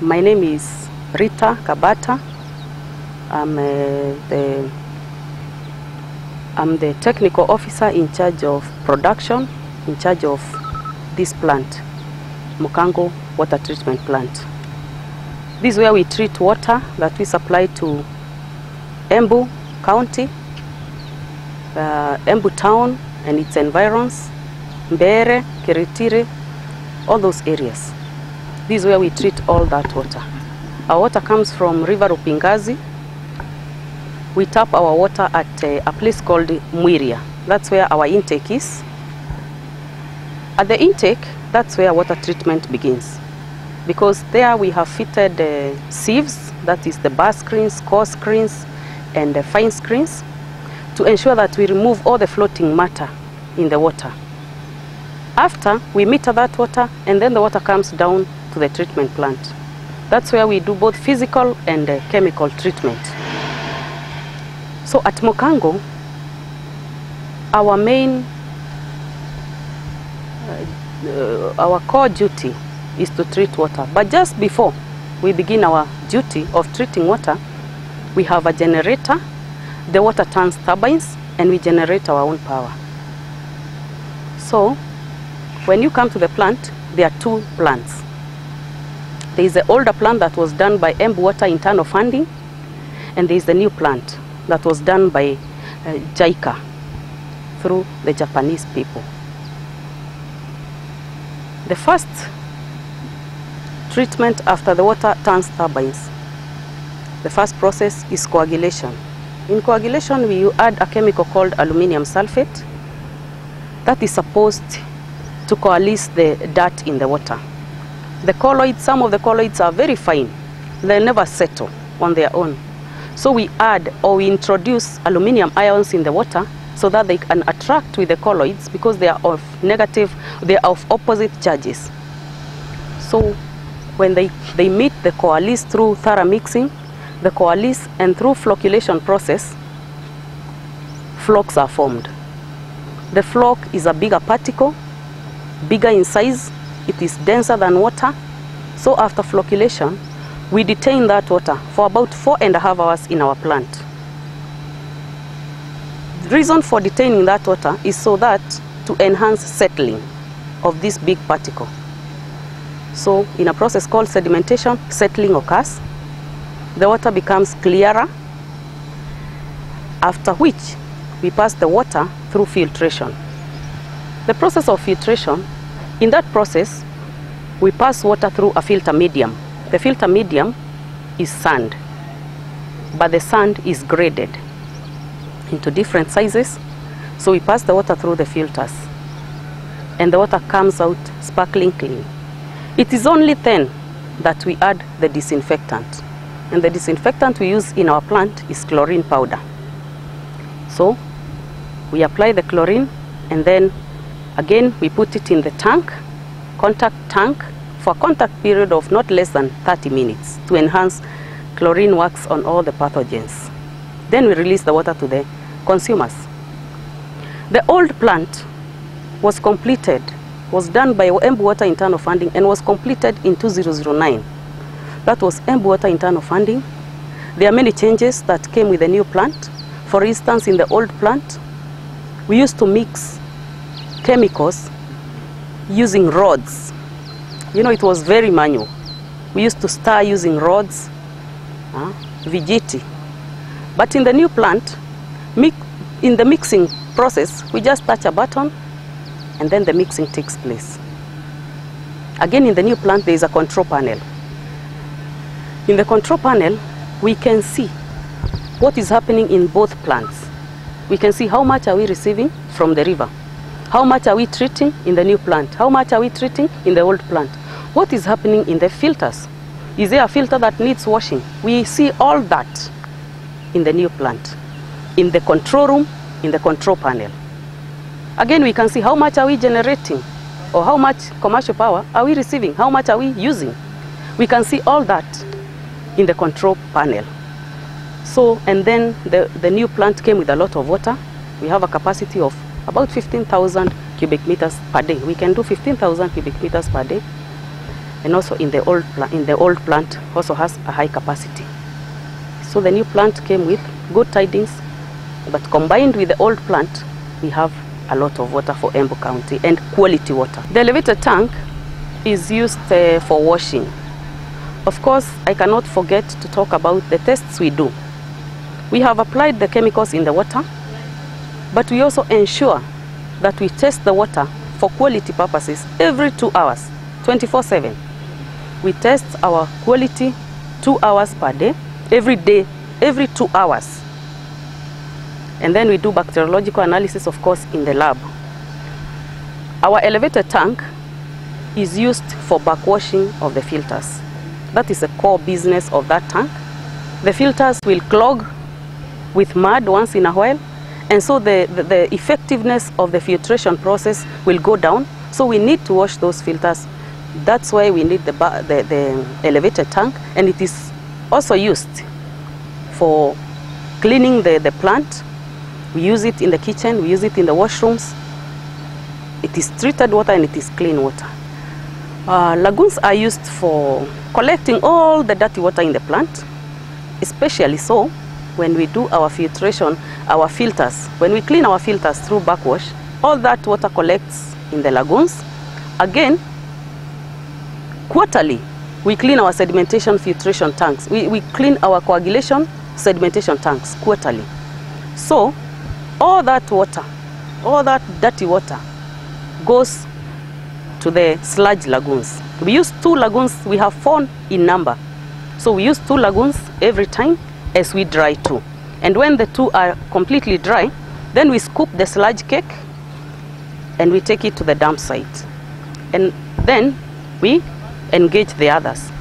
My name is Rita Kabata. I'm the technical officer in charge of production, in charge of this plant, Mukango Water Treatment Plant. This is where we treat water that we supply to Embu County, Embu Town and its environs, Mbere, Kiritiri, all those areas. This is where we treat all that water. Our water comes from River Rupingazi. We tap our water at a place called Mwiria. That's where our intake is. At the intake, that's where water treatment begins. Because there we have fitted sieves, that is the bar screens, core screens, and the fine screens, to ensure that we remove all the floating matter in the water. After, we meter that water, and then the water comes down to the treatment plant. That's where we do both physical and chemical treatment. So at Mukango, our main, our core duty is to treat water. But just before we begin our duty of treating water, we have a generator, the water turns turbines, and we generate our own power. So when you come to the plant, there are two plants. There is the older plant that was done by Embu Water internal funding, and there is the new plant that was done by JICA through the Japanese people. The first treatment after the water turns turbines, the first process is coagulation. In coagulation, we add a chemical called aluminium sulfate that is supposed to coalesce the dirt in the water. The colloids, some of the colloids are very fine. They never settle on their own. So we add or we introduce aluminium ions in the water so that they can attract with the colloids because they are of negative, they are of opposite charges. So when they meet, the coalesce through thorough mixing, the coalesce, and through flocculation process, flocks are formed. The flock is a bigger particle, bigger in size, it is denser than water. So after flocculation, we detain that water for about 4.5 hours in our plant. The reason for detaining that water is so that to enhance settling of this big particle. So in a process called sedimentation, settling occurs. The water becomes clearer, after which we pass the water through filtration. The process of filtration, in that process, we pass water through a filter medium. The filter medium is sand, but the sand is graded into different sizes. So we pass the water through the filters, and the water comes out sparkling clean. It is only then that we add the disinfectant. And the disinfectant we use in our plant is chlorine powder. So we apply the chlorine, and then again we put it in the tank, contact tank, for a contact period of not less than 30 minutes to enhance chlorine works on all the pathogens. Then we release the water to the consumers. The old plant was completed, was done by Embu Water internal funding and was completed in 2009. That was Embu Water internal funding. There are many changes that came with the new plant. For instance, in the old plant, we used to mix chemicals using rods. You know, it was very manual. We used to stir using rods, vegeti. But in the new plant, in the mixing process, we just touch a button and then the mixing takes place. Again, in the new plant, there is a control panel. In the control panel, we can see what is happening in both plants. We can see how much are we receiving from the river. How much are we treating in the new plant? How much are we treating in the old plant? What is happening in the filters? Is there a filter that needs washing? We see all that in the new plant, in the control room, in the control panel. Again, we can see how much are we generating, or how much commercial power are we receiving, how much are we using. We can see all that in the control panel. So, and then the new plant came with a lot of water. We have a capacity of about 15,000 cubic meters per day. We can do 15,000 cubic meters per day. and also in the old plant also has a high capacity. So the new plant came with good tidings, but combined with the old plant, we have a lot of water for Embu County and quality water. The elevated tank is used for washing. Of course, I cannot forget to talk about the tests we do. We have applied the chemicals in the water, but we also ensure that we test the water for quality purposes every 2 hours, 24/7. We test our quality 2 hours per day, every 2 hours. And then we do bacteriological analysis, of course, in the lab. Our elevated tank is used for backwashing of the filters. That is a core business of that tank. The filters will clog with mud once in a while, and so the effectiveness of the filtration process will go down. So we need to wash those filters. That's why we need the elevated tank, and it is also used for cleaning the plant. We use it in the kitchen, we use it in the washrooms. It is treated water and it is clean water. Lagoons are used for collecting all the dirty water in the plant, especially so when we do our filtration, our filters. When we clean our filters through backwash, all that water collects in the lagoons. Again, quarterly, we clean our sedimentation filtration tanks. We clean our coagulation sedimentation tanks quarterly. So, all that water, all that dirty water goes to the sludge lagoons. We use 2 lagoons, we have 4 in number. So we use 2 lagoons every time as we dry 2. And when the 2 are completely dry, then we scoop the sludge cake and we take it to the dump site. And then we engage the others.